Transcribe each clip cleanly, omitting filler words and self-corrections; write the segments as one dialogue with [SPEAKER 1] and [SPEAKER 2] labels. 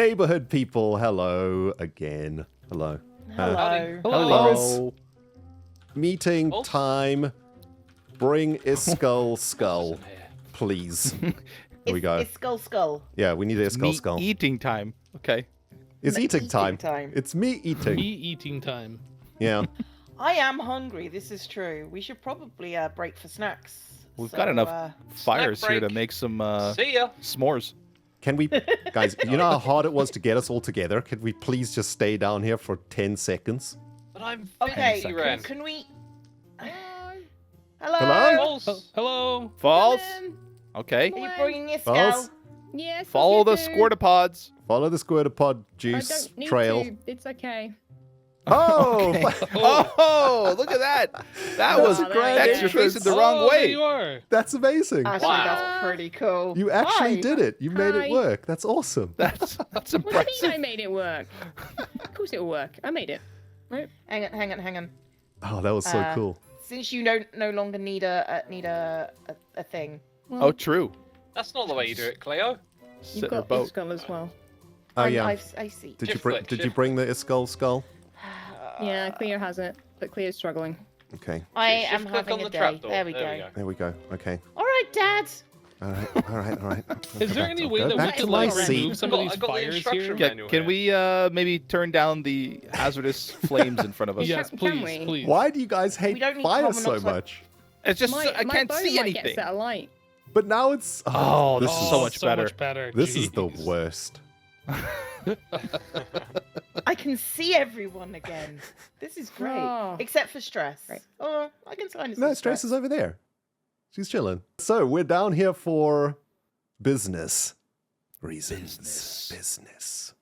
[SPEAKER 1] Neighborhood people, hello again. Hello.
[SPEAKER 2] Hello.
[SPEAKER 1] Hello. Meeting time. Bring skull, please. Here we go.
[SPEAKER 2] It's skull.
[SPEAKER 1] Yeah, we need a skull.
[SPEAKER 3] Eating time. Okay.
[SPEAKER 1] It's eating time. It's me eating.
[SPEAKER 4] Me eating time.
[SPEAKER 1] Yeah.
[SPEAKER 2] I am hungry. This is true. We should probably break for snacks.
[SPEAKER 3] We've got enough fires here to make some
[SPEAKER 5] See ya.
[SPEAKER 3] s'mores.
[SPEAKER 1] Can we, guys, you know how hard it was to get us all together? Could we please just stay down here for 10 seconds?
[SPEAKER 5] But I'm
[SPEAKER 2] Okay,
[SPEAKER 5] busy, Ren.
[SPEAKER 2] can we...
[SPEAKER 1] Hello?
[SPEAKER 2] Hello?
[SPEAKER 4] Hello.
[SPEAKER 3] False. Okay.
[SPEAKER 2] Are you bringing your
[SPEAKER 1] False.
[SPEAKER 2] skull?
[SPEAKER 6] Yes.
[SPEAKER 3] Follow the
[SPEAKER 6] squirter
[SPEAKER 3] squirtapods.
[SPEAKER 1] Follow the squirtapod juice trail.
[SPEAKER 6] It's okay.
[SPEAKER 1] Oh!
[SPEAKER 3] Oh, look at that. That was
[SPEAKER 6] Wow,
[SPEAKER 3] great.
[SPEAKER 6] that's
[SPEAKER 3] You're facing the wrong
[SPEAKER 4] There
[SPEAKER 3] way.
[SPEAKER 4] you are.
[SPEAKER 1] That's amazing.
[SPEAKER 2] Actually,
[SPEAKER 5] Wow.
[SPEAKER 2] that's pretty cool.
[SPEAKER 1] You actually
[SPEAKER 2] Hi.
[SPEAKER 1] did it. You made it
[SPEAKER 6] Hi.
[SPEAKER 1] work. That's awesome.
[SPEAKER 3] That's
[SPEAKER 6] What do you
[SPEAKER 3] impressive.
[SPEAKER 6] mean I made it work? Of course it'll work. I made it. Right?
[SPEAKER 2] Hang on.
[SPEAKER 1] Oh, that was so cool.
[SPEAKER 2] Since you no longer need a thing.
[SPEAKER 3] Oh, true.
[SPEAKER 5] That's not the way you do it, Cleo.
[SPEAKER 3] Sit
[SPEAKER 6] You've
[SPEAKER 3] in a
[SPEAKER 6] got
[SPEAKER 3] boat.
[SPEAKER 6] this skull as well.
[SPEAKER 1] Oh, yeah.
[SPEAKER 2] I see.
[SPEAKER 1] Did you
[SPEAKER 5] Shift
[SPEAKER 1] bring?
[SPEAKER 5] flick,
[SPEAKER 1] Did you
[SPEAKER 5] shift.
[SPEAKER 1] bring the skull?
[SPEAKER 6] Yeah, Cleo has it, but Cleo's struggling.
[SPEAKER 1] Okay.
[SPEAKER 2] I
[SPEAKER 5] Shift
[SPEAKER 2] am
[SPEAKER 5] click
[SPEAKER 2] having
[SPEAKER 5] on
[SPEAKER 2] a
[SPEAKER 5] the
[SPEAKER 2] day.
[SPEAKER 5] trapdoor.
[SPEAKER 2] There we go.
[SPEAKER 1] There we go. Okay.
[SPEAKER 2] All right, Dad.
[SPEAKER 1] All right.
[SPEAKER 4] Is there any way
[SPEAKER 1] Go
[SPEAKER 4] that we
[SPEAKER 1] back
[SPEAKER 4] could
[SPEAKER 1] to my
[SPEAKER 4] like
[SPEAKER 1] seat.
[SPEAKER 4] remove some of
[SPEAKER 5] I
[SPEAKER 4] these
[SPEAKER 5] got the
[SPEAKER 4] fires
[SPEAKER 5] instruction
[SPEAKER 4] here?
[SPEAKER 5] manual.
[SPEAKER 3] Can we maybe turn down the hazardous flames in front of us?
[SPEAKER 4] Yes,
[SPEAKER 6] Can
[SPEAKER 4] please,
[SPEAKER 6] we?
[SPEAKER 4] please.
[SPEAKER 1] Why do you guys hate
[SPEAKER 2] We don't need
[SPEAKER 1] fire
[SPEAKER 2] carbon
[SPEAKER 1] so
[SPEAKER 2] monoxide.
[SPEAKER 1] much?
[SPEAKER 3] It's just
[SPEAKER 6] My
[SPEAKER 3] I can't
[SPEAKER 6] bow
[SPEAKER 3] see
[SPEAKER 6] might
[SPEAKER 3] anything.
[SPEAKER 6] get set alight.
[SPEAKER 1] But now it's.
[SPEAKER 3] Oh, this
[SPEAKER 1] this
[SPEAKER 3] is
[SPEAKER 1] is
[SPEAKER 3] so much better.
[SPEAKER 1] This is the
[SPEAKER 4] Jeez.
[SPEAKER 1] worst.
[SPEAKER 2] I can see everyone again. This is great.
[SPEAKER 6] Oh.
[SPEAKER 2] Except for stress.
[SPEAKER 6] Great.
[SPEAKER 2] Oh, I can sign
[SPEAKER 1] No, Stress is over there. She's chilling. So we're down here for business reasons. Business.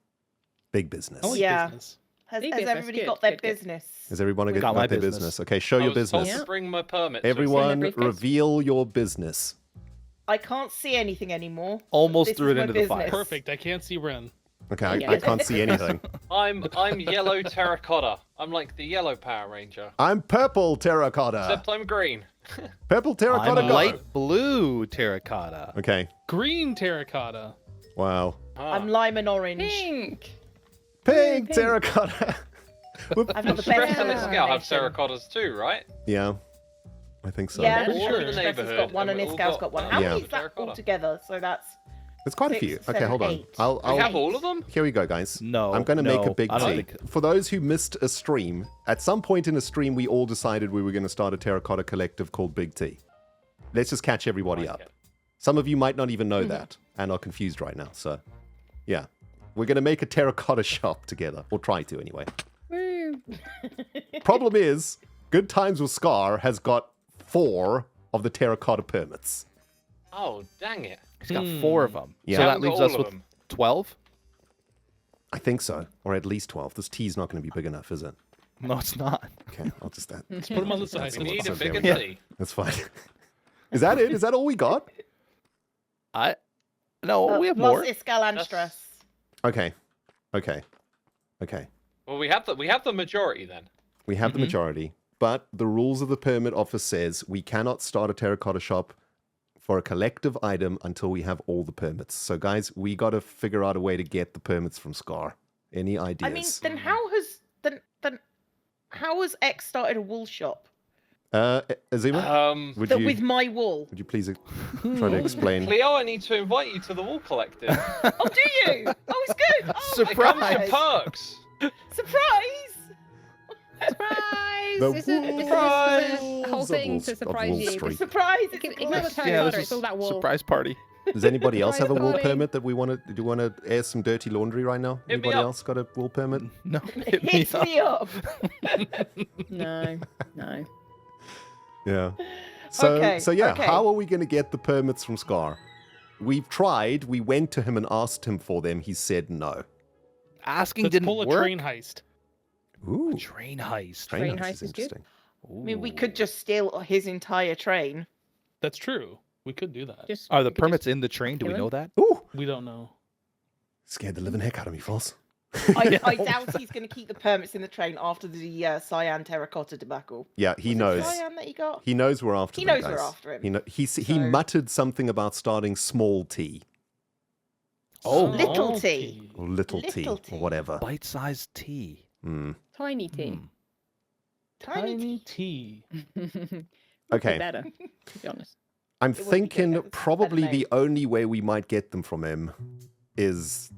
[SPEAKER 1] Big business.
[SPEAKER 4] I like
[SPEAKER 2] Yeah.
[SPEAKER 4] business.
[SPEAKER 2] Has
[SPEAKER 6] Big business,
[SPEAKER 2] everybody
[SPEAKER 6] good,
[SPEAKER 2] got their
[SPEAKER 6] good, good.
[SPEAKER 2] business?
[SPEAKER 1] Has everyone
[SPEAKER 3] Got
[SPEAKER 1] got
[SPEAKER 3] my
[SPEAKER 1] their
[SPEAKER 3] business.
[SPEAKER 1] business? Okay, show
[SPEAKER 5] I
[SPEAKER 1] your
[SPEAKER 5] was told
[SPEAKER 1] business.
[SPEAKER 5] to bring my permit.
[SPEAKER 1] Everyone,
[SPEAKER 6] briefcase.
[SPEAKER 1] reveal your business.
[SPEAKER 2] I can't see anything anymore.
[SPEAKER 3] Almost
[SPEAKER 2] This
[SPEAKER 3] threw
[SPEAKER 2] is
[SPEAKER 3] it
[SPEAKER 2] my
[SPEAKER 3] into the fire.
[SPEAKER 2] business.
[SPEAKER 4] Perfect. I can't see Ren.
[SPEAKER 1] Okay,
[SPEAKER 6] Yeah.
[SPEAKER 1] I can't see anything.
[SPEAKER 5] I'm yellow terracotta. I'm like the yellow Power Ranger.
[SPEAKER 1] I'm purple terracotta.
[SPEAKER 5] Except I'm green.
[SPEAKER 1] Purple terracotta.
[SPEAKER 3] I'm
[SPEAKER 1] go.
[SPEAKER 3] light blue terracotta.
[SPEAKER 1] Okay.
[SPEAKER 4] Green terracotta.
[SPEAKER 1] Wow.
[SPEAKER 2] I'm lime and orange.
[SPEAKER 6] Pink.
[SPEAKER 1] Pink
[SPEAKER 6] Pink.
[SPEAKER 1] terracotta.
[SPEAKER 2] I've got the
[SPEAKER 5] Stress
[SPEAKER 2] best
[SPEAKER 5] and the
[SPEAKER 2] colour
[SPEAKER 5] Scout have
[SPEAKER 2] combination.
[SPEAKER 5] terracottas too, right?
[SPEAKER 1] Yeah, I think so.
[SPEAKER 2] Yeah,
[SPEAKER 4] Pretty
[SPEAKER 2] all
[SPEAKER 4] sure.
[SPEAKER 2] of the
[SPEAKER 5] Stress has
[SPEAKER 2] Stress has got one and
[SPEAKER 5] and we all
[SPEAKER 2] Iscal's
[SPEAKER 5] got,
[SPEAKER 2] got one.
[SPEAKER 5] um,
[SPEAKER 2] How
[SPEAKER 1] Yeah.
[SPEAKER 2] many is that
[SPEAKER 5] terracotta.
[SPEAKER 2] all together? So that's
[SPEAKER 1] It's quite a
[SPEAKER 2] 6,
[SPEAKER 1] few. Okay,
[SPEAKER 2] 7,
[SPEAKER 1] hold on.
[SPEAKER 2] 8.
[SPEAKER 1] I'll
[SPEAKER 5] We have all of them?
[SPEAKER 1] Here we go, guys.
[SPEAKER 3] No,
[SPEAKER 1] I'm going to make
[SPEAKER 3] no,
[SPEAKER 1] a big
[SPEAKER 3] I don't
[SPEAKER 1] tea.
[SPEAKER 3] think-
[SPEAKER 1] For those who missed a stream, at some point in a stream, we all decided we were going to start a terracotta collective called Big T. Let's just catch everybody up.
[SPEAKER 5] Okay.
[SPEAKER 1] Some of you might not even know that and are confused right now. So, yeah. We're going to make a terracotta shop together. Or try to, anyway.
[SPEAKER 6] Woo.
[SPEAKER 1] Problem is, Good Times with Scar has got 4 of the terracotta permits.
[SPEAKER 5] Oh, dang it.
[SPEAKER 3] He's got 4 of them.
[SPEAKER 1] Yeah.
[SPEAKER 3] So that
[SPEAKER 5] Haven't got
[SPEAKER 3] leaves
[SPEAKER 5] all
[SPEAKER 3] us
[SPEAKER 5] of
[SPEAKER 3] with
[SPEAKER 5] them.
[SPEAKER 3] 12?
[SPEAKER 1] I think so. Or at least 12. This tea's not going to be big enough, is it?
[SPEAKER 3] No, it's not.
[SPEAKER 1] Okay, I'll just... That,
[SPEAKER 4] Let's put them on the side.
[SPEAKER 5] We need a
[SPEAKER 1] Okay,
[SPEAKER 5] bigger
[SPEAKER 1] we-
[SPEAKER 5] tea.
[SPEAKER 1] that's fine. Is that it? Is that all we got?
[SPEAKER 3] No, we have
[SPEAKER 2] plus
[SPEAKER 3] more.
[SPEAKER 2] Iscal and
[SPEAKER 5] That's-
[SPEAKER 2] Stress.
[SPEAKER 1] Okay.
[SPEAKER 5] Well, we have the majority then.
[SPEAKER 1] We have the majority, but the rules of the permit office says we cannot start a terracotta shop for a collective item until we have all the permits. So, guys, we got to figure out a way to get the permits from Scar. Any ideas?
[SPEAKER 2] I mean, then how has X started a wool shop?
[SPEAKER 1] Azima, would you
[SPEAKER 2] With my wool.
[SPEAKER 1] would you please try to explain?
[SPEAKER 5] Cleo, I need to invite you to the wool collective.
[SPEAKER 2] Oh, do you? Oh, it's good. Oh,
[SPEAKER 3] Surprise.
[SPEAKER 2] my
[SPEAKER 5] Some
[SPEAKER 2] gosh.
[SPEAKER 5] perks.
[SPEAKER 2] Surprise!
[SPEAKER 6] Surprise!
[SPEAKER 1] The
[SPEAKER 6] This is a
[SPEAKER 1] wolves
[SPEAKER 6] whole
[SPEAKER 1] of
[SPEAKER 6] thing
[SPEAKER 1] Wall-
[SPEAKER 6] to
[SPEAKER 1] of
[SPEAKER 6] surprise
[SPEAKER 1] Wall
[SPEAKER 6] you.
[SPEAKER 1] Street.
[SPEAKER 2] Surprise! It's
[SPEAKER 6] Ignore the
[SPEAKER 2] good.
[SPEAKER 6] terracotta,
[SPEAKER 3] Yeah, this
[SPEAKER 6] it's all
[SPEAKER 3] is
[SPEAKER 6] that wool.
[SPEAKER 3] surprise party.
[SPEAKER 1] Does anybody else have a wool
[SPEAKER 6] Surprise
[SPEAKER 1] permit that we want to? Do you want to air some dirty laundry right now?
[SPEAKER 5] Hit me
[SPEAKER 1] Anybody
[SPEAKER 5] up.
[SPEAKER 1] else got a wool permit?
[SPEAKER 3] No,
[SPEAKER 2] Hit me up.
[SPEAKER 6] No.
[SPEAKER 1] Yeah. So
[SPEAKER 2] Okay,
[SPEAKER 1] yeah,
[SPEAKER 2] okay.
[SPEAKER 1] how are we going to get the permits from Scar? We've tried. We went to him and asked him for them. He said no.
[SPEAKER 3] Asking
[SPEAKER 4] Let's
[SPEAKER 3] didn't
[SPEAKER 4] pull a
[SPEAKER 3] work.
[SPEAKER 4] train heist.
[SPEAKER 1] Ooh,
[SPEAKER 3] Train heist.
[SPEAKER 1] train
[SPEAKER 6] Train
[SPEAKER 1] heist
[SPEAKER 6] heist
[SPEAKER 1] is
[SPEAKER 6] is good.
[SPEAKER 1] interesting.
[SPEAKER 2] I mean, we could just steal his entire train.
[SPEAKER 4] That's true. We could do that.
[SPEAKER 6] Just,
[SPEAKER 3] Are the
[SPEAKER 6] we could
[SPEAKER 3] permits in the train? Do we
[SPEAKER 6] kill
[SPEAKER 3] know
[SPEAKER 6] him?
[SPEAKER 3] that?
[SPEAKER 1] Ooh,
[SPEAKER 4] We don't know.
[SPEAKER 1] scared the living heck out of me, False.
[SPEAKER 2] I doubt he's going to keep the permits in the train after the cyan terracotta debacle.
[SPEAKER 1] Yeah, he
[SPEAKER 2] Was it
[SPEAKER 1] knows.
[SPEAKER 2] Cyan that he got?
[SPEAKER 1] He knows we're after
[SPEAKER 2] He
[SPEAKER 1] them,
[SPEAKER 2] knows we're
[SPEAKER 1] guys.
[SPEAKER 2] after him.
[SPEAKER 1] He
[SPEAKER 2] So-
[SPEAKER 1] muttered something about starting small T.
[SPEAKER 3] Oh.
[SPEAKER 2] Little
[SPEAKER 4] Small
[SPEAKER 2] T.
[SPEAKER 1] Or little T,
[SPEAKER 2] Little T.
[SPEAKER 1] or whatever.
[SPEAKER 3] Bite-sized tea.
[SPEAKER 6] Tiny tea.
[SPEAKER 2] Tiny
[SPEAKER 4] T.
[SPEAKER 1] Okay.
[SPEAKER 6] Better, to be honest.
[SPEAKER 1] I'm
[SPEAKER 2] would be good.
[SPEAKER 1] thinking
[SPEAKER 2] That's a better
[SPEAKER 1] probably
[SPEAKER 2] name.
[SPEAKER 1] the only way we might get them from him is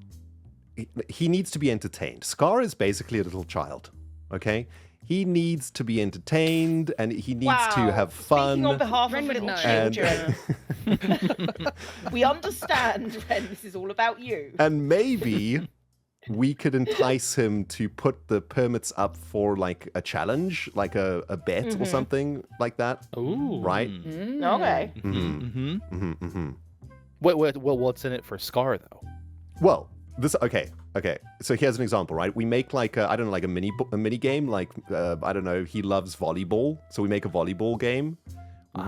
[SPEAKER 1] he needs to be entertained. Scar is basically a little child, okay? He needs to be entertained and he needs to have fun.
[SPEAKER 2] Speaking on behalf
[SPEAKER 6] Ren
[SPEAKER 2] of
[SPEAKER 6] would
[SPEAKER 2] little
[SPEAKER 6] know.
[SPEAKER 1] And-
[SPEAKER 2] children, we understand, Ren. This is all about you.
[SPEAKER 1] And maybe we could entice him to put the permits up for like a challenge, like a bet or something like that.
[SPEAKER 4] Ooh.
[SPEAKER 1] Right?
[SPEAKER 2] Okay.
[SPEAKER 3] What's in it for Scar though?
[SPEAKER 1] Well, okay. So here's an example, right? We make like a mini game, like I don't know. He loves volleyball, so we make a volleyball game.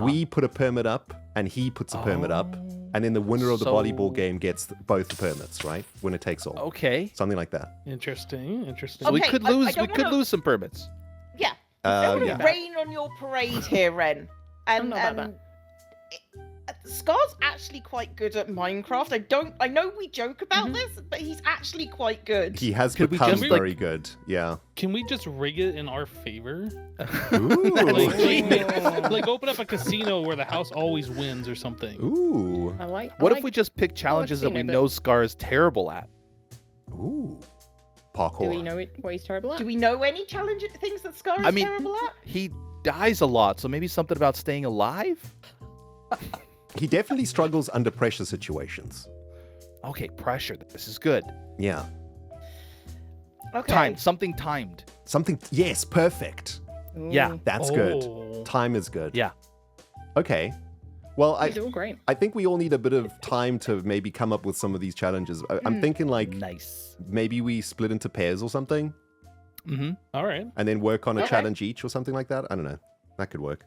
[SPEAKER 1] We put a permit up, and he puts a permit up, and then the winner of the
[SPEAKER 3] So-
[SPEAKER 1] volleyball game gets both the permits, right? Winner takes all.
[SPEAKER 3] Okay.
[SPEAKER 1] Something like that.
[SPEAKER 4] Interesting.
[SPEAKER 3] So we
[SPEAKER 2] Okay,
[SPEAKER 3] could
[SPEAKER 2] I
[SPEAKER 3] lose.
[SPEAKER 2] don't
[SPEAKER 3] We could
[SPEAKER 2] wanna-
[SPEAKER 3] lose some permits.
[SPEAKER 2] Yeah. I don't want
[SPEAKER 1] Yeah.
[SPEAKER 2] to rain on your parade here, Ren.
[SPEAKER 6] I'm not about
[SPEAKER 2] Scar's actually quite good at Minecraft. I know we joke about this, but he's actually quite good.
[SPEAKER 1] He has
[SPEAKER 3] Could we
[SPEAKER 1] become
[SPEAKER 3] just, like-
[SPEAKER 1] very good. Yeah.
[SPEAKER 4] Can we just rig it in our favor?
[SPEAKER 1] Ooh.
[SPEAKER 4] Like open up a casino where the house always wins or something.
[SPEAKER 1] Ooh.
[SPEAKER 3] What if we just pick challenges that we
[SPEAKER 6] seen it, but-
[SPEAKER 3] know Scar is terrible at?
[SPEAKER 1] Ooh.
[SPEAKER 6] Do
[SPEAKER 1] Parkour.
[SPEAKER 6] we know what he's terrible at?
[SPEAKER 2] Do we know any things that Scar is
[SPEAKER 3] I mean-
[SPEAKER 2] terrible at?
[SPEAKER 3] He dies a lot, so maybe something about staying alive.
[SPEAKER 1] He definitely struggles under pressure situations.
[SPEAKER 3] Okay, pressure. This is good.
[SPEAKER 1] Yeah.
[SPEAKER 2] Okay.
[SPEAKER 3] Timed. Something timed.
[SPEAKER 1] Something. Yes, perfect.
[SPEAKER 3] Yeah.
[SPEAKER 1] That's
[SPEAKER 4] Oh.
[SPEAKER 1] good. Time is good.
[SPEAKER 3] Yeah.
[SPEAKER 1] Okay. Well,
[SPEAKER 6] These are all great.
[SPEAKER 1] I think we all need a bit of time to maybe come up with some of these challenges. I'm thinking like
[SPEAKER 3] Nice.
[SPEAKER 1] maybe we split into pairs or something
[SPEAKER 3] Mm-hmm.
[SPEAKER 4] All right.
[SPEAKER 1] and then work on a
[SPEAKER 2] Okay.
[SPEAKER 1] challenge each or something like that. I don't know. That could work.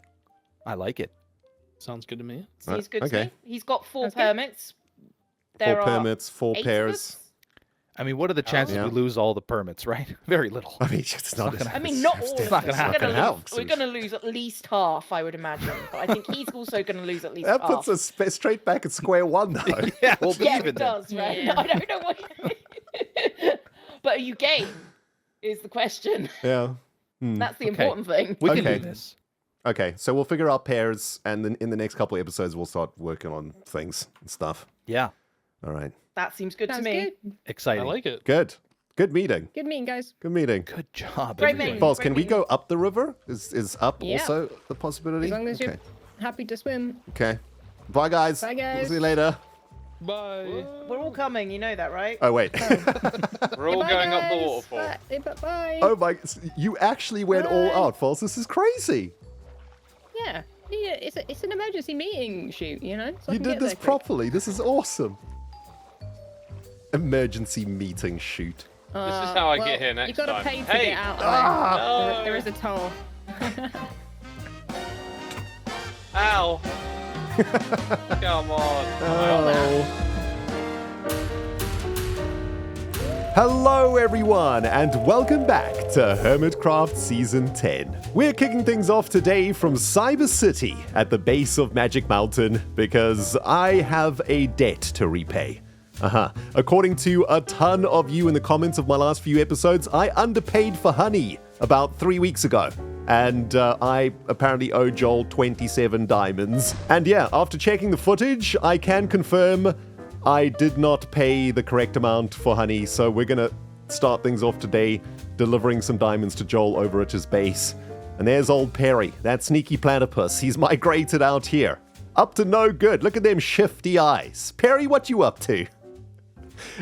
[SPEAKER 3] I like it.
[SPEAKER 4] Sounds good to me.
[SPEAKER 2] Seems good
[SPEAKER 1] okay.
[SPEAKER 2] to me. He's got 4
[SPEAKER 6] Sounds good.
[SPEAKER 2] permits. There
[SPEAKER 1] Four
[SPEAKER 2] are
[SPEAKER 1] permits, 4
[SPEAKER 2] 8 of
[SPEAKER 1] pairs.
[SPEAKER 2] us.
[SPEAKER 3] I mean, what are the chances
[SPEAKER 1] Yeah.
[SPEAKER 3] we lose all the permits, right? Very little.
[SPEAKER 1] I mean, it's not.
[SPEAKER 3] not gonna
[SPEAKER 2] I mean, not all.
[SPEAKER 3] It's not gonna happen.
[SPEAKER 2] We're
[SPEAKER 1] help.
[SPEAKER 2] going to lose at least half, I would imagine. But I think he's also going to lose at least
[SPEAKER 1] That
[SPEAKER 2] half.
[SPEAKER 1] puts us straight back at square one, though.
[SPEAKER 3] Yeah, we'll
[SPEAKER 2] Yeah,
[SPEAKER 3] believe
[SPEAKER 2] it
[SPEAKER 3] it then.
[SPEAKER 2] does, right?
[SPEAKER 6] Yeah.
[SPEAKER 2] I don't know what. But are you game? Is the question.
[SPEAKER 1] Yeah.
[SPEAKER 2] That's the
[SPEAKER 3] Okay.
[SPEAKER 2] important thing.
[SPEAKER 3] We can
[SPEAKER 1] Okay.
[SPEAKER 3] do this.
[SPEAKER 1] Okay, so we'll figure out pairs, and then in the next couple of episodes, we'll start working on things and stuff.
[SPEAKER 3] Yeah.
[SPEAKER 1] All right.
[SPEAKER 2] That seems good
[SPEAKER 6] Sounds
[SPEAKER 2] to me.
[SPEAKER 6] good.
[SPEAKER 4] I
[SPEAKER 3] Exciting.
[SPEAKER 4] like it.
[SPEAKER 1] Good. Good meeting.
[SPEAKER 6] Good meeting, guys.
[SPEAKER 1] Good meeting.
[SPEAKER 3] Good job.
[SPEAKER 2] Great
[SPEAKER 3] everyone.
[SPEAKER 2] meeting.
[SPEAKER 1] Falls,
[SPEAKER 2] Great
[SPEAKER 1] can we
[SPEAKER 2] meeting.
[SPEAKER 1] go up the river? Is up
[SPEAKER 6] Yeah.
[SPEAKER 1] also the possibility?
[SPEAKER 6] As long as
[SPEAKER 1] okay.
[SPEAKER 6] you're happy to swim.
[SPEAKER 1] Okay. Bye, guys.
[SPEAKER 6] Bye, guys.
[SPEAKER 1] See you later.
[SPEAKER 4] Bye.
[SPEAKER 2] We're all coming, you know that, right?
[SPEAKER 1] Oh, wait.
[SPEAKER 5] We're all
[SPEAKER 6] Goodbye,
[SPEAKER 5] going up the
[SPEAKER 6] guys.
[SPEAKER 5] waterfall.
[SPEAKER 6] Bye.
[SPEAKER 1] Oh, my. You actually went all
[SPEAKER 6] Bye.
[SPEAKER 1] out, False. This is crazy.
[SPEAKER 6] Yeah. Yeah, it's an emergency meeting shoot, you know? So I
[SPEAKER 1] You
[SPEAKER 6] can
[SPEAKER 1] did
[SPEAKER 6] get
[SPEAKER 1] this
[SPEAKER 6] there quick.
[SPEAKER 1] properly. This is awesome. Emergency meeting shoot.
[SPEAKER 5] This is how I get here
[SPEAKER 6] You
[SPEAKER 5] next
[SPEAKER 6] gotta
[SPEAKER 5] time.
[SPEAKER 6] pay to
[SPEAKER 5] Hey!
[SPEAKER 6] get out of
[SPEAKER 1] Ah!
[SPEAKER 6] there. There is a toll.
[SPEAKER 5] Ow! Come on.
[SPEAKER 1] Oh. Hello, everyone, and welcome back to HermitCraft Season 10. We're kicking things off today from Cyber City at the base of Magic Mountain because I have a debt to repay. According to a ton of you in the comments of my last few episodes, I underpaid for honey about 3 weeks ago. And I apparently owe Joel 27 diamonds. And yeah, after checking the footage, I can confirm I did not pay the correct amount for honey. So we're going to start things off today, delivering some diamonds to Joel over at his base. And there's old Perry, that sneaky platypus. He's migrated out here. Up to no good. Look at them shifty eyes. Perry, what you up to?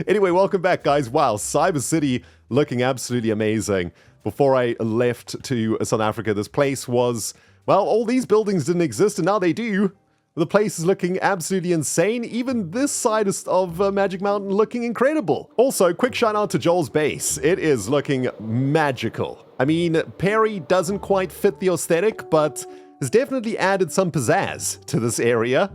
[SPEAKER 1] Anyway, welcome back, guys. Wow, Cyber City looking absolutely amazing. Before I left to South Africa, this place was, well, all these buildings didn't exist, and now they do. The place is looking absolutely insane. Even this side of Magic Mountain looking incredible. Also, quick shout out to Joel's base. It is looking magical. I mean, Perry doesn't quite fit the aesthetic, but has definitely added some pizzazz to this area.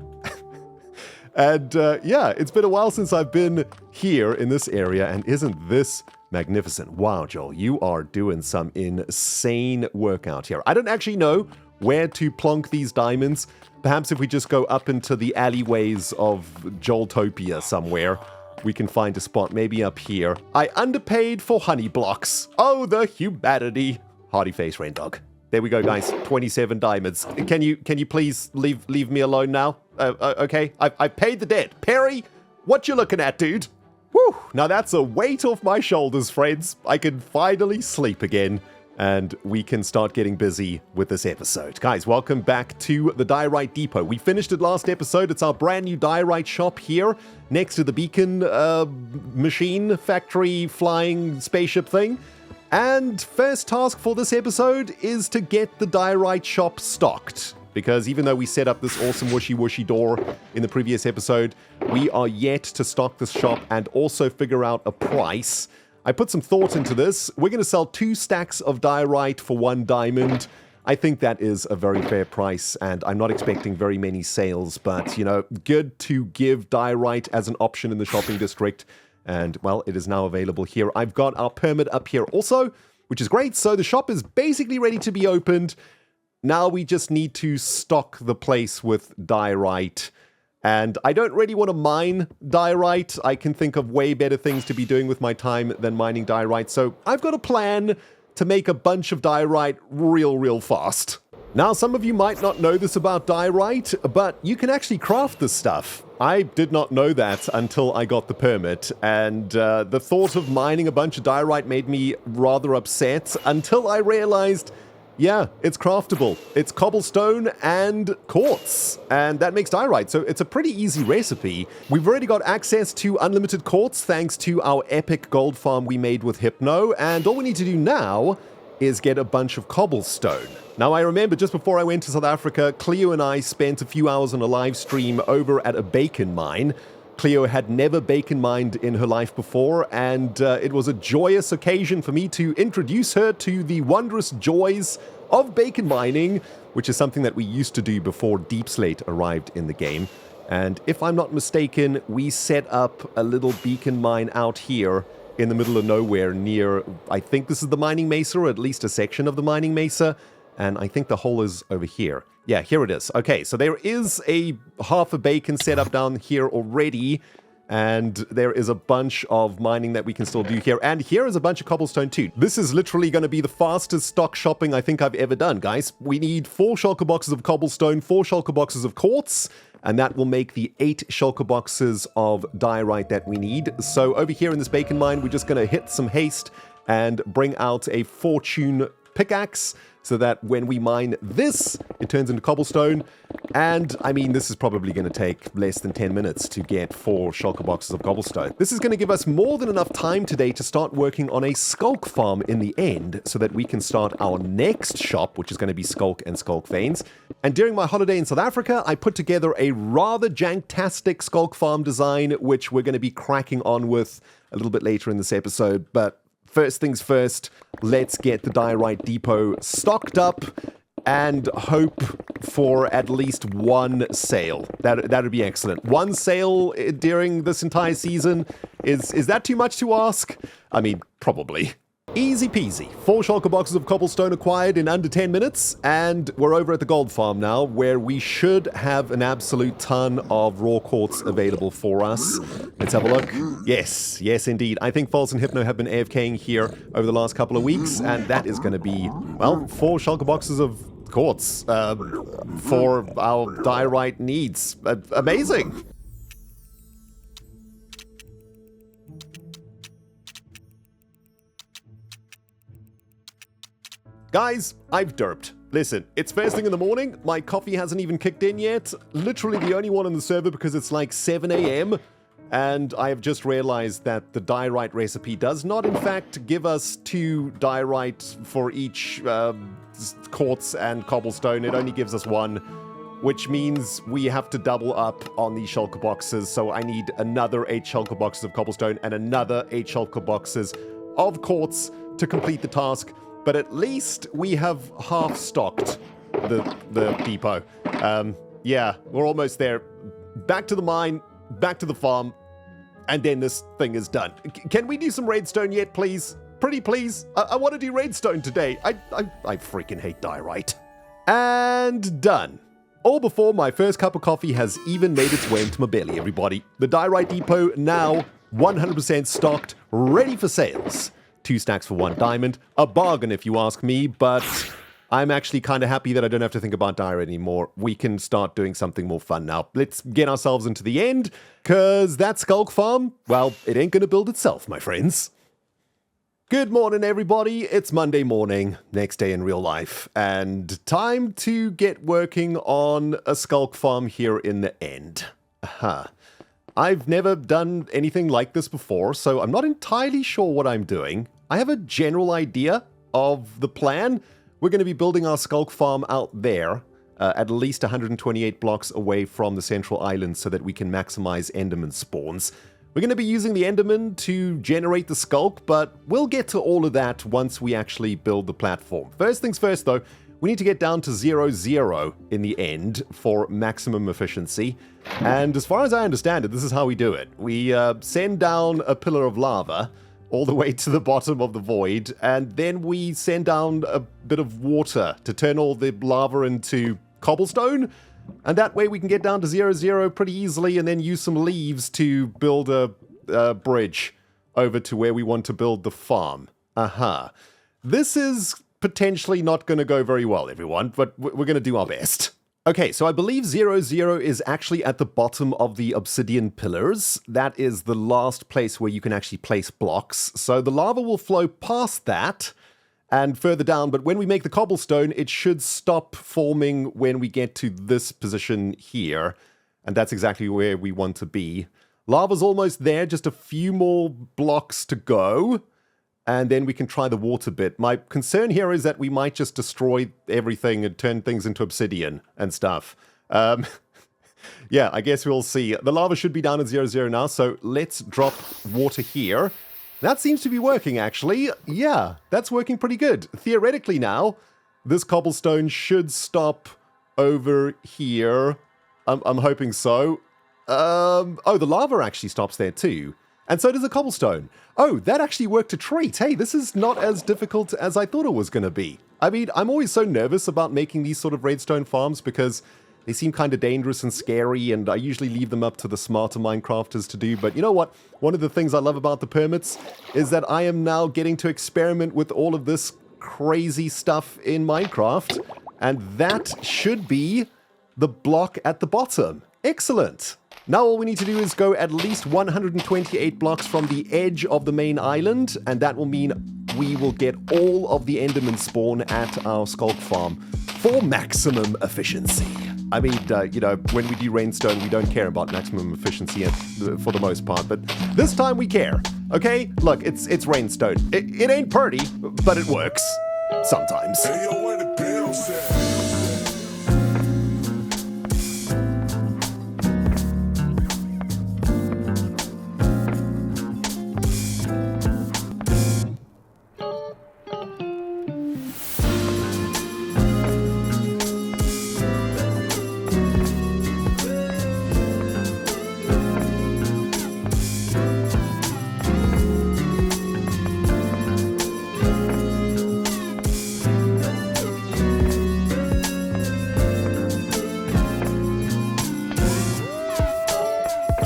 [SPEAKER 1] And yeah, it's been a while since I've been here in this area, and isn't this magnificent? Wow, Joel, you are doing some insane work out here. I don't actually know where to plonk these diamonds. Perhaps if we just go up into the alleyways of Joeltopia somewhere, we can find a spot, maybe up here. I underpaid for honey blocks. Oh, the humanity. Hardy face, Rendog. There we go, guys. 27 diamonds. Can you please leave me alone now? Okay, I paid the debt. Perry, what you looking at, dude? Whew, now that's a weight off my shoulders, friends. I can finally sleep again, and we can start getting busy with this episode. Guys, welcome back to the Diorite Depot. We finished it last episode. It's our brand new Diorite shop here, next to the beacon machine factory flying spaceship thing. And first task for this episode is to get the Diorite shop stocked. Because even though we set up this awesome whooshy door in the previous episode, we are yet to stock this shop and also figure out a price. I put some thought into this. We're going to sell 2 stacks of diorite for 1 diamond. I think that is a very fair price, and I'm not expecting very many sales, but, you know, good to give diorite as an option in the shopping district. And, well, it is now available here. I've got our permit up here also, which is great. So the shop is basically ready to be opened. Now we just need to stock the place with diorite. And I don't really want to mine diorite. I can think of way better things to be doing with my time than mining diorite. So I've got a plan to make a bunch of diorite real fast. Now, some of you might not know this about diorite, but you can actually craft this stuff. I did not know that until I got the permit, and the thought of mining a bunch of diorite made me rather upset until I realized, yeah, it's craftable. It's cobblestone and quartz, and that makes diorite, so it's a pretty easy recipe. We've already got access to unlimited quartz thanks to our epic gold farm we made with Hypno, and all we need to do now is get a bunch of cobblestone. Now, I remember just before I went to South Africa, Cleo and I spent a few hours on a live stream over at a bacon mine. Cleo had never bacon mined in her life before, and it was a joyous occasion for me to introduce her to the wondrous joys of bacon mining, which is something that we used to do before Deep Slate arrived in the game. And if I'm not mistaken, we set up a little beacon mine out here in the middle of nowhere near, I think this is the mining mesa, or at least a section of the mining mesa, and I think the hole is over here. Yeah, here it is. Okay, so there is a half a bacon set up down here already, and there is a bunch of mining that we can still do here, and here is a bunch of cobblestone too. This is literally going to be the fastest stock shopping I think I've ever done, guys. We need 4 shulker boxes of cobblestone, 4 shulker boxes of quartz, and that will make the 8 shulker boxes of diorite that we need. So over here in this bacon mine, we're just going to hit some haste and bring out a fortune pickaxe, so that when we mine this, it turns into cobblestone. And, I mean, this is probably going to take less than 10 minutes to get 4 shulker boxes of cobblestone. This is going to give us more than enough time today to start working on a Skulk Farm in the end, so that we can start our next shop, which is going to be Skulk and Skulk Veins. And during my holiday in South Africa, I put together a rather janktastic Skulk Farm design, which we're going to be cracking on with a little bit later in this episode. But first things first, let's get the Diorite Depot stocked up and hope for at least 1 sale. That'd be excellent. 1 sale during this entire season, is that too much to ask? I mean, probably. Easy peasy. 4 shulker boxes of cobblestone acquired in under 10 minutes, and we're over at the gold farm now, where we should have an absolute ton of raw quartz available for us. Let's have a look. Yes, indeed. I think False and Hypno have been AFKing here over the last couple of weeks, and that is going to be, well, 4 shulker boxes of quartz for our diorite needs. Amazing. Guys, I've derped. Listen, it's first thing in the morning, my coffee hasn't even kicked in yet, literally the only one on the server because it's like 7 a.m, and I have just realized that the diorite recipe does not in fact give us 2 diorite for each quartz and cobblestone. It only gives us 1, which means we have to double up on these shulker boxes, so I need another 8 shulker boxes of cobblestone and another 8 shulker boxes of quartz to complete the task. But at least we have half stocked the depot. Yeah, we're almost there. Back to the mine, back to the farm, and then this thing is done. Can we do some redstone yet, please? Pretty please? I want to do redstone today. I freaking hate diorite. And done. All before my first cup of coffee has even made its way into my belly, everybody. The Diorite Depot now 100% stocked, ready for sales. 2 stacks for 1 diamond. A bargain if you ask me, but I'm actually kind of happy that I don't have to think about diorite anymore. We can start doing something more fun now. Let's get ourselves into the end, because that Skulk Farm, well, it ain't gonna build itself, my friends. Good morning, everybody. It's Monday morning, next day in real life, and time to get working on a Skulk Farm here in the end. I've never done anything like this before, so I'm not entirely sure what I'm doing. I have a general idea of the plan. We're going to be building our Skulk Farm out there, at least 128 blocks away from the central island so that we can maximize Enderman spawns. We're going to be using the Enderman to generate the Skulk, but we'll get to all of that once we actually build the platform. First things first, though, we need to get down to 0-0 in the end for maximum efficiency. And as far as I understand it, this is how we do it. We send down a pillar of lava all the way to the bottom of the void, and then we send down a bit of water to turn all the lava into cobblestone. And that way we can get down to 0-0 pretty easily and then use some leaves to build a bridge over to where we want to build the farm. This is potentially not going to go very well, everyone, but we're going to do our best. Okay, so I believe 0-0 is actually at the bottom of the obsidian pillars. That is the last place where you can actually place blocks. So the lava will flow past that and further down, but when we make the cobblestone, it should stop forming when we get to this position here. And that's exactly where we want to be. Lava's almost there, just a few more blocks to go. And then we can try the water bit. My concern here is that we might just destroy everything and turn things into obsidian and stuff. Yeah, I guess we'll see. The lava should be down at 0-0 now, so let's drop water here. That seems to be working, actually. Yeah, that's working pretty good. Theoretically now, this cobblestone should stop over here. I'm hoping so. Oh, the lava actually stops there too. And so does the cobblestone. Oh, that actually worked a treat. Hey, this is not as difficult as I thought it was going to be. I mean, I'm always so nervous about making these sort of redstone farms because they seem kind of dangerous and scary, and I usually leave them up to the smarter Minecrafters to do. But you know what? One of the things I love about the permits is that I am now getting to experiment with all of this crazy stuff in Minecraft, and that should be the block at the bottom. Excellent. Now all we need to do is go at least 128 blocks from the edge of the main island, and that will mean we will get all of the Enderman spawn at our Skulk Farm for maximum efficiency. I mean, you know, when we do rainstone, we don't care about maximum efficiency for the most part, but this time we care, okay? Look, it's rainstone. It ain't pretty, but it works. Sometimes.
[SPEAKER 7] Hey, yo, where the bills at?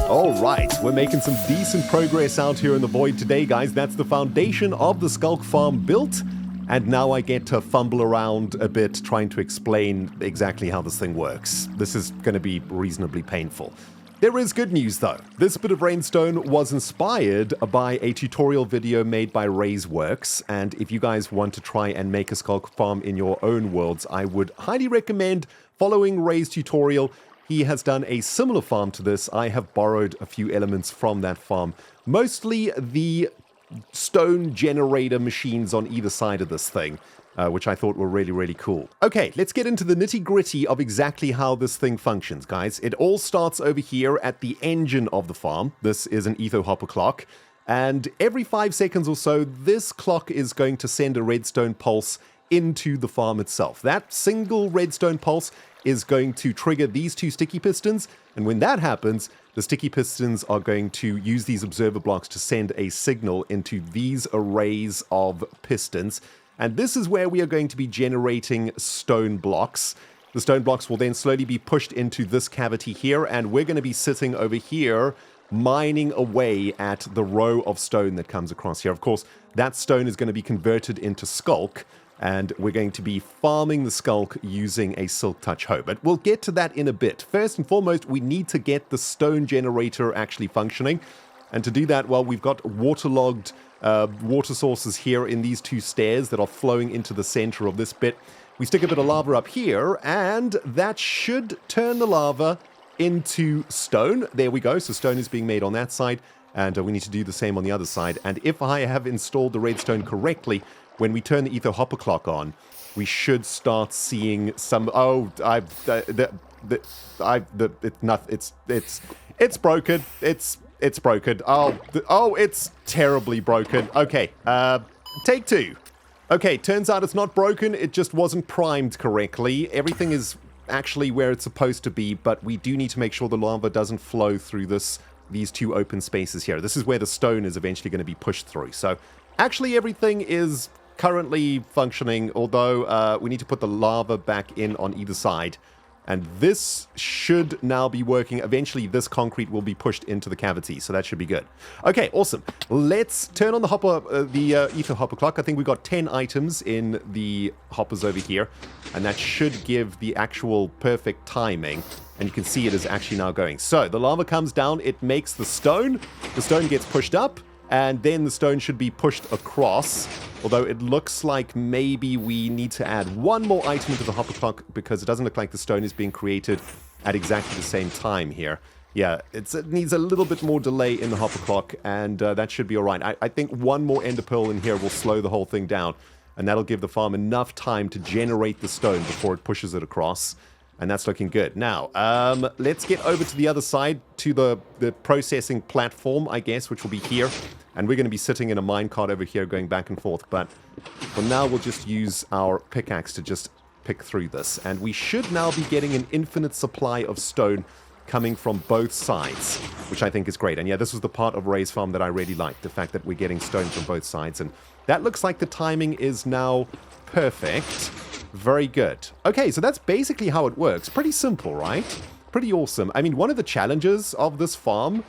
[SPEAKER 1] Alright, we're making some decent progress out here in the void today, guys. That's the foundation of the Skulk Farm built, and now I get to fumble around a bit trying to explain exactly how this thing works. This is going to be reasonably painful. There is good news, though. This bit of rainstone was inspired by a tutorial video made by Ray's Works, and if you guys want to try and make a Skulk Farm in your own worlds, I would highly recommend following Ray's tutorial. He has done a similar farm to this. I have borrowed a few elements from that farm. Mostly the stone generator machines on either side of this thing, which I thought were really, really cool. Okay, let's get into the nitty-gritty of exactly how this thing functions, guys. It all starts over here at the engine of the farm. This is an etho hopper clock. And every 5 seconds or so, this clock is going to send a redstone pulse into the farm itself. That single redstone pulse is going to trigger these 2 sticky pistons, and when that happens, the sticky pistons are going to use these observer blocks to send a signal into these arrays of pistons, and this is where we are going to be generating stone blocks. The stone blocks will then slowly be pushed into this cavity here, and we're going to be sitting over here mining away at the row of stone that comes across here. Of course, that stone is going to be converted into Skulk, and we're going to be farming the Skulk using a Silk Touch hoe. But we'll get to that in a bit. First and foremost, we need to get the stone generator actually functioning. And to do that, well, we've got waterlogged water sources here in these two stairs that are flowing into the center of this bit. We stick a bit of lava up here, and that should turn the lava into stone. There we go. So stone is being made on that side, and we need to do the same on the other side. And if I have installed the redstone correctly, when we turn the ether hopper clock on, we should start seeing some. Oh, it's broken. It's broken. Oh, it's terribly broken. Okay, take two. Okay, turns out it's not broken. It just wasn't primed correctly. Everything is actually where it's supposed to be, but we do need to make sure the lava doesn't flow through these two open spaces here. This is where the stone is eventually going to be pushed through. So actually everything is currently functioning, although we need to put the lava back in on either side. And this should now be working. Eventually, this concrete will be pushed into the cavity, so that should be good. Okay, awesome. Let's turn on the hopper, ether hopper clock. I think we've got 10 items in the hoppers over here, and that should give the actual perfect timing. And you can see it is actually now going. So the lava comes down, it makes the stone gets pushed up, and then the stone should be pushed across. Although it looks like maybe we need to add one more item into the hopper clock, because it doesn't look like the stone is being created at exactly the same time here. Yeah, it needs a little bit more delay in the hopper clock, and that should be all right. I think one more ender pearl in here will slow the whole thing down, and that'll give the farm enough time to generate the stone before it pushes it across. And that's looking good. Now, let's get over to the other side, to the processing platform, I guess, which will be here. And we're going to be sitting in a minecart over here going back and forth. But for now, we'll just use our pickaxe to just pick through this. And we should now be getting an infinite supply of stone coming from both sides, which I think is great. And yeah, this was the part of Ray's farm that I really liked, the fact that we're getting stone from both sides. And that looks like the timing is now perfect. Very good. Okay, so that's basically how it works. Pretty simple, right? Pretty awesome. I mean, one of the challenges of this farm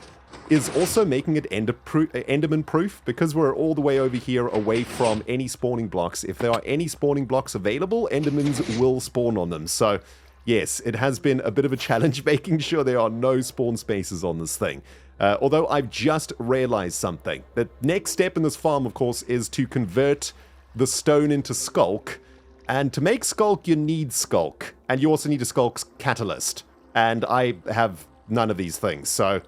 [SPEAKER 1] is also making it Enderman proof, because we're all the way over here away from any spawning blocks. If there are any spawning blocks available, Endermans will spawn on them. So yes, it has been a bit of a challenge making sure there are no spawn spaces on this thing. Although I've just realized something. The next step in this farm, of course, is to convert the stone into Skulk. And to make Skulk, you need Skulk. And you also need a Skulk's catalyst. And I have none of these things, so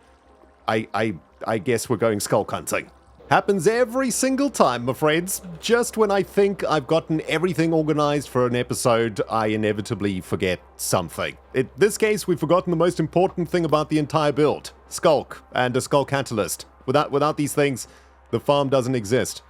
[SPEAKER 1] I guess we're going Skulk hunting. Happens every single time, my friends. Just when I think I've gotten everything organized for an episode, I inevitably forget something. In this case, we've forgotten the most important thing about the entire build. Skulk and a Skulk catalyst. Without these things, the farm doesn't exist.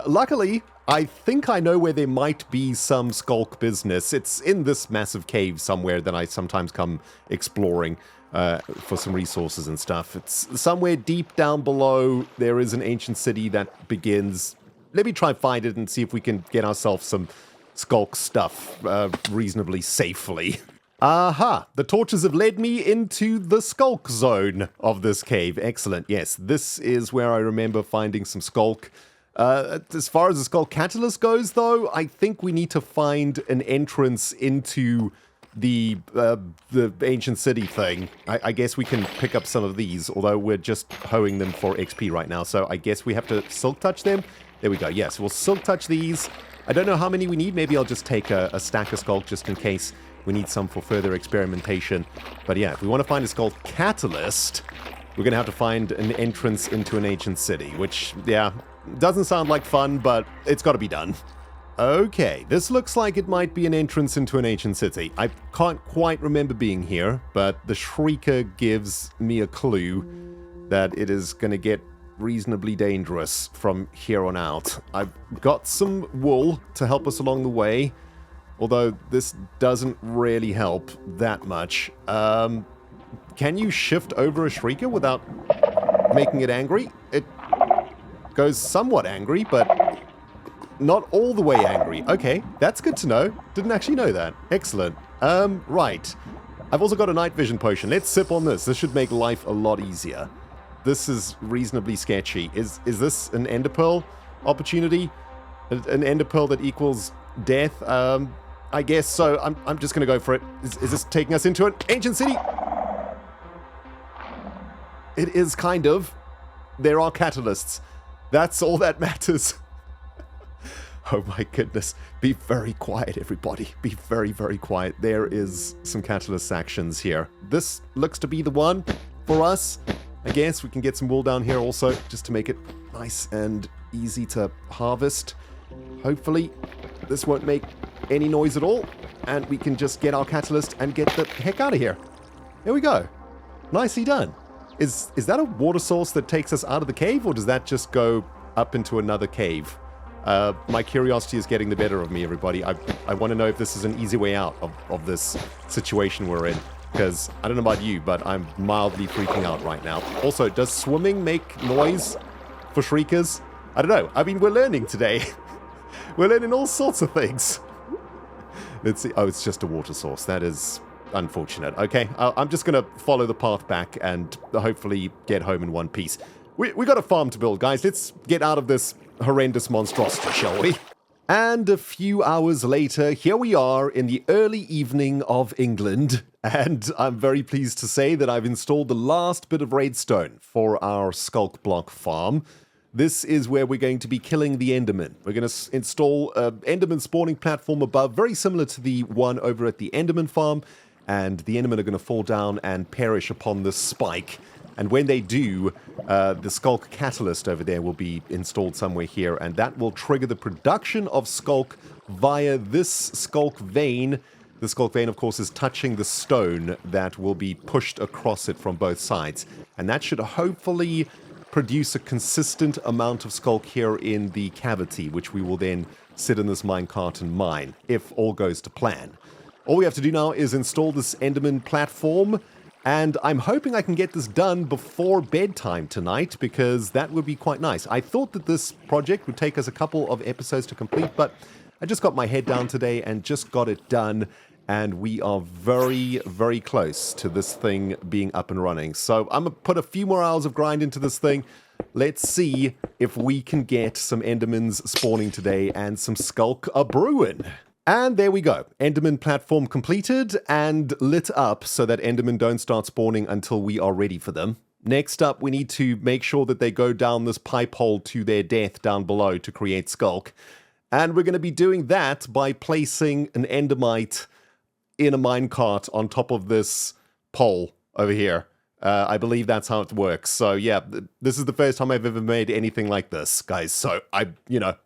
[SPEAKER 1] Luckily, I think I know where there might be some Skulk business. It's in this massive cave somewhere that I sometimes come exploring for some resources and stuff. It's somewhere deep down below. There is an ancient city that begins. Let me try and find it and see if we can get ourselves some Skulk stuff reasonably safely. Aha! The torches have led me into the Skulk zone of this cave. Excellent. Yes, this is where I remember finding some Skulk. As far as the Skulk Catalyst goes, though, I think we need to find an entrance into the ancient city thing. I guess we can pick up some of these, although we're just hoeing them for XP right now. So I guess we have to Silk Touch them. There we go. Yes, we'll Silk Touch these. I don't know how many we need. Maybe I'll just take a stack of Skulk just in case we need some for further experimentation. But yeah, if we want to find a Skulk Catalyst, we're going to have to find an entrance into an ancient city, which, yeah, doesn't sound like fun, but it's got to be done. Okay, this looks like it might be an entrance into an ancient city. I can't quite remember being here, but the Shrieker gives me a clue that it is going to get reasonably dangerous from here on out. I've got some wool to help us along the way, although this doesn't really help that much. Can you shift over a Shrieker without making it angry? It goes somewhat angry, but not all the way angry. Okay, that's good to know. Didn't actually know that. Excellent. Right. I've also got a night vision potion. Let's sip on this. This should make life a lot easier. this is reasonably sketchy. Is this an ender pearl opportunity? An ender pearl that equals death? I guess so. I'm just going to go for it. Is this taking us into an ancient city? It is kind of. There are catalysts. That's all that matters. Oh my goodness. Be very quiet, everybody. Be very, very quiet. There is some catalyst actions here. This looks to be the one for us. I guess we can get some wool down here also, just to make it nice and easy to harvest. Hopefully, this won't make any noise at all, and we can just get our catalyst and get the heck out of here. There we go. Nicely done. Is that a water source that takes us out of the cave, or does that just go up into another cave? My curiosity is getting the better of me, everybody. I want to know if this is an easy way out of this situation we're in. Because, I don't know about you, but I'm mildly freaking out right now. Also, does swimming make noise for shriekers? I don't know. I mean, we're learning today. We're learning all sorts of things. Let's see. Oh, it's just a water source. That is unfortunate. Okay, I'm just going to follow the path back and hopefully get home in one piece. We got a farm to build, guys. Let's get out of this horrendous monstrosity, shall we? And a few hours later, here we are in the early evening of England, and I'm very pleased to say that I've installed the last bit of redstone for our Skulk block farm. This is where we're going to be killing the Enderman. We're going to install an Enderman spawning platform above, very similar to the one over at the Enderman farm, and the Endermen are going to fall down and perish upon this spike. And when they do, the Skulk catalyst over there will be installed somewhere here, and that will trigger the production of Skulk via this Skulk vein. The Skulk vein, of course, is touching the stone that will be pushed across it from both sides. And that should hopefully produce a consistent amount of Skulk here in the cavity, which we will then sit in this minecart and mine, if all goes to plan. All we have to do now is install this Enderman platform, and I'm hoping I can get this done before bedtime tonight, because that would be quite nice. I thought that this project would take us a couple of episodes to complete, but I just got my head down today and just got it done, and we are very, very close to this thing being up and running. So I'm going to put a few more hours of grind into this thing. Let's see if we can get some Endermans spawning today and some Skulk a-brewing. And there we go. Enderman platform completed and lit up so that Endermen don't start spawning until we are ready for them. Next up, we need to make sure that they go down this pipe hole to their death down below to create Skulk. And we're going to be doing that by placing an Endermite in a minecart on top of this pole over here. I believe that's how it works. So yeah, this is the first time I've ever made anything like this, guys. So I'm,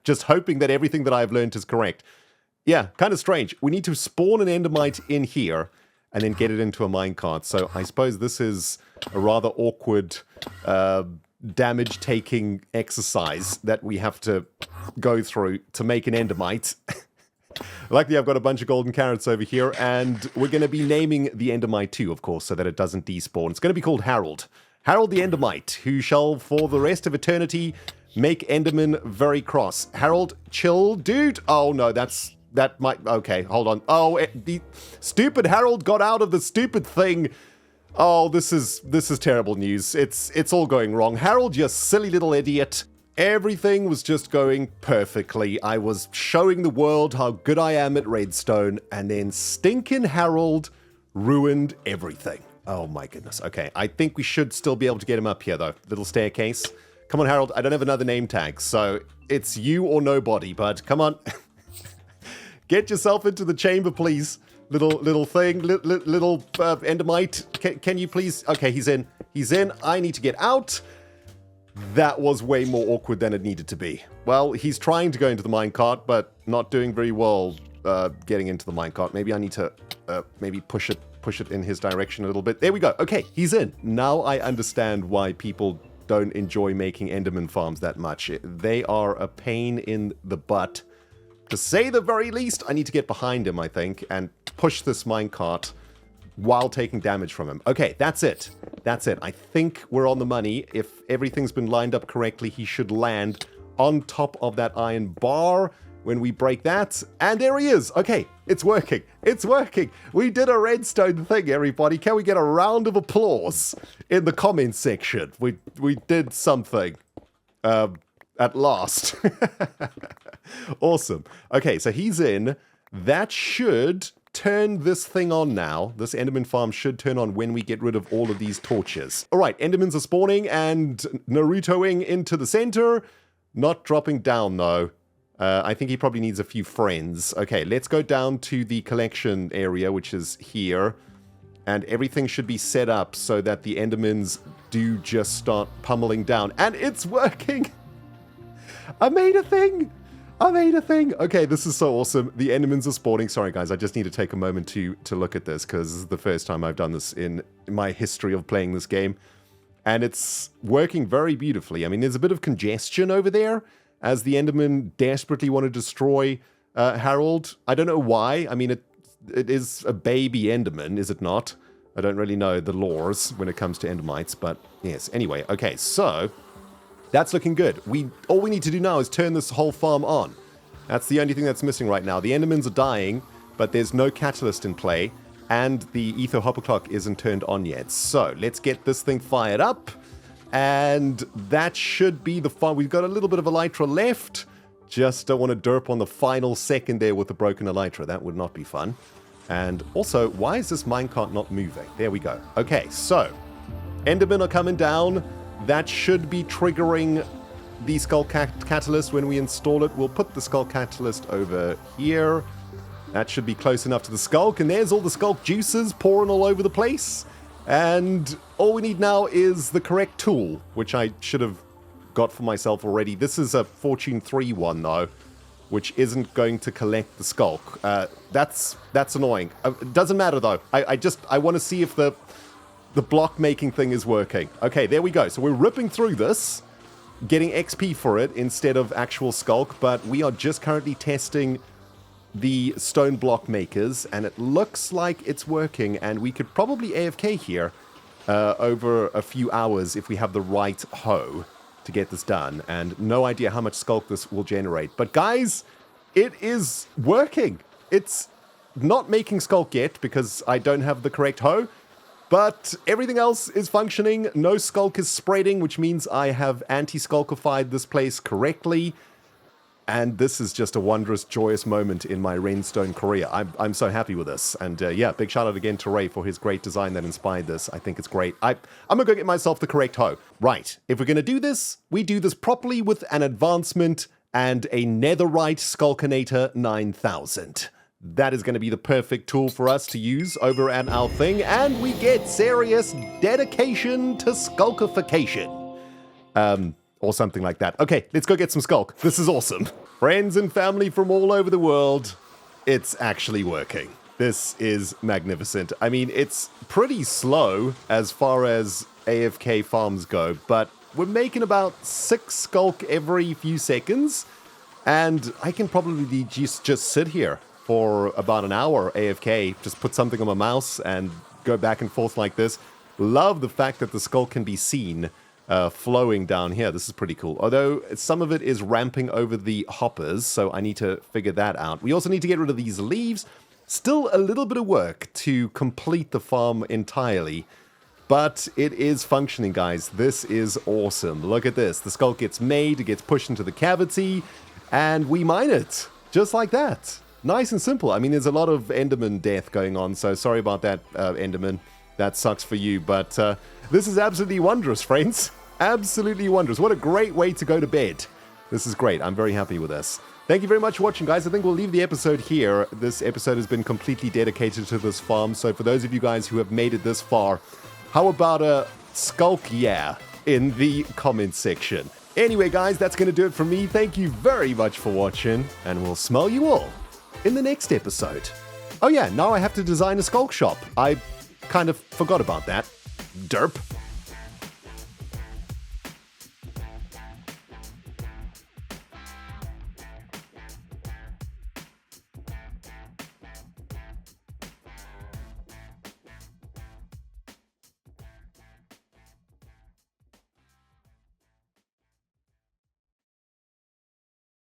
[SPEAKER 1] just hoping that everything that I've learned is correct. Yeah, kind of strange. We need to spawn an Endermite in here and then get it into a minecart. So I suppose this is a rather awkward damage-taking exercise that we have to go through to make an Endermite. Luckily, I've got a bunch of golden carrots over here, and we're going to be naming the Endermite too, of course, so that it doesn't despawn. It's going to be called Harold. Harold the Endermite, who shall, for the rest of eternity, make Endermen very cross. Harold, chill, dude. Oh, no, that might... Okay, hold on. Oh, the stupid Harold got out of the stupid thing. Oh, this is terrible news. It's all going wrong. Harold, you silly little idiot. Everything was just going perfectly. I was showing the world how good I am at redstone, and then stinking Harold ruined everything. Oh my goodness. Okay, I think we should still be able to get him up here, though. Little staircase. Come on, Harold. I don't have another name tag, so it's you or nobody, bud. Come on. Get yourself into the chamber, please. Little thing, little Endermite. Can you please? Okay, he's in. He's in. I need to get out. That was way more awkward than it needed to be. Well, he's trying to go into the minecart, but not doing very well getting into the minecart. Maybe I need to maybe push it in his direction a little bit. There we go. Okay, he's in. Now I understand why people don't enjoy making Enderman farms that much. They are a pain in the butt. To say the very least, I need to get behind him, I think, and push this minecart while taking damage from him. Okay, that's it. That's it. I think we're on the money. If everything's been lined up correctly, he should land on top of that iron bar when we break that. And there he is. Okay, it's working. It's working. We did a redstone thing, everybody. Can we get a round of applause in the comments section? We did something. At last. Awesome. Okay, so he's in. That should turn this thing on now. This Enderman farm should turn on when we get rid of all of these torches. All right, Endermans are spawning and Narutoing into the center. Not dropping down, though. I think he probably needs a few friends. Okay, let's go down to the collection area, which is here. And everything should be set up so that the Endermans do just start pummeling down. And it's working! I made a thing! I made a thing! Okay, this is so awesome. The Endermans are spawning. Sorry, guys, I just need to take a moment to look at this, because this is the first time I've done this in my history of playing this game. And it's working very beautifully. I mean, there's a bit of congestion over there, as the Endermen desperately want to destroy Harold. I don't know why. I mean, it is a baby Enderman, is it not? I don't really know the lores when it comes to Endermites, but yes. Anyway, okay, so that's looking good. All we need to do now is turn this whole farm on. That's the only thing that's missing right now. The Endermans are dying, but there's no catalyst in play, and the ether hopper clock isn't turned on yet. So let's get this thing fired up, and that should be the fun. We've got a little bit of elytra left. Just don't want to derp on the final second there with the broken elytra. That would not be fun. And also, why is this minecart not moving? There we go. Okay, so Endermen are coming down. That should be triggering the Skulk Catalyst when we install it. We'll put the Skulk Catalyst over here. That should be close enough to the Skulk. And there's all the Skulk juices pouring all over the place. And all we need now is the correct tool, which I should have got for myself already. This is a Fortune 3 one, though, which isn't going to collect the Skulk. That's annoying. It doesn't matter, though. I want to see if the block making thing is working. Okay, there we go. So we're ripping through this, getting XP for it instead of actual Skulk, but we are just currently testing the stone block makers, and it looks like it's working, and we could probably AFK here over a few hours if we have the right hoe to get this done, and no idea how much Skulk this will generate. But guys, it is working. It's not making Skulk yet because I don't have the correct hoe, but everything else is functioning. No Skulk is spreading, which means I have anti-Skulkified this place correctly. And this is just a wondrous, joyous moment in my Rainstone career. I'm so happy with this. And yeah, big shout out again to Ray for his great design that inspired this. I think it's great. I'm going to go get myself the correct hoe. Right, if we're going to do this, we do this properly with an advancement and a Netherite Skulkinator 9000. That is going to be the perfect tool for us to use over at our thing. And we get serious dedication to Skulkification. Or something like that. Okay, let's go get some Skulk. This is awesome. Friends and family from all over the world, it's actually working. This is magnificent. I mean, it's pretty slow as far as AFK farms go, but we're making about 6 Skulk every few seconds, and I can probably just sit here for about an hour AFK, just put something on my mouse and go back and forth like this. Love the fact that the Skulk can be seen flowing down here. This is pretty cool. Although some of it is ramping over the hoppers, so I need to figure that out. We also need to get rid of these leaves. Still a little bit of work to complete the farm entirely, but it is functioning, guys. This is awesome. Look at this. The Skulk gets made, it gets pushed into the cavity, and we mine it. Just like that. Nice and simple. I mean, there's a lot of Enderman death going on, so sorry about that, Enderman. That sucks for you, but this is absolutely wondrous, friends. Absolutely wondrous. What a great way to go to bed. This is great. I'm very happy with this. Thank you very much for watching, guys. I think we'll leave the episode here. This episode has been completely dedicated to this farm, so for those of you guys who have made it this far, how about a Skulk yeah in the comments section? Anyway, guys, that's going to do it for me. Thank you very much for watching, and we'll smell you all in the next episode. Oh yeah, now I have to design a Skulk shop. I kind of forgot about that. Derp.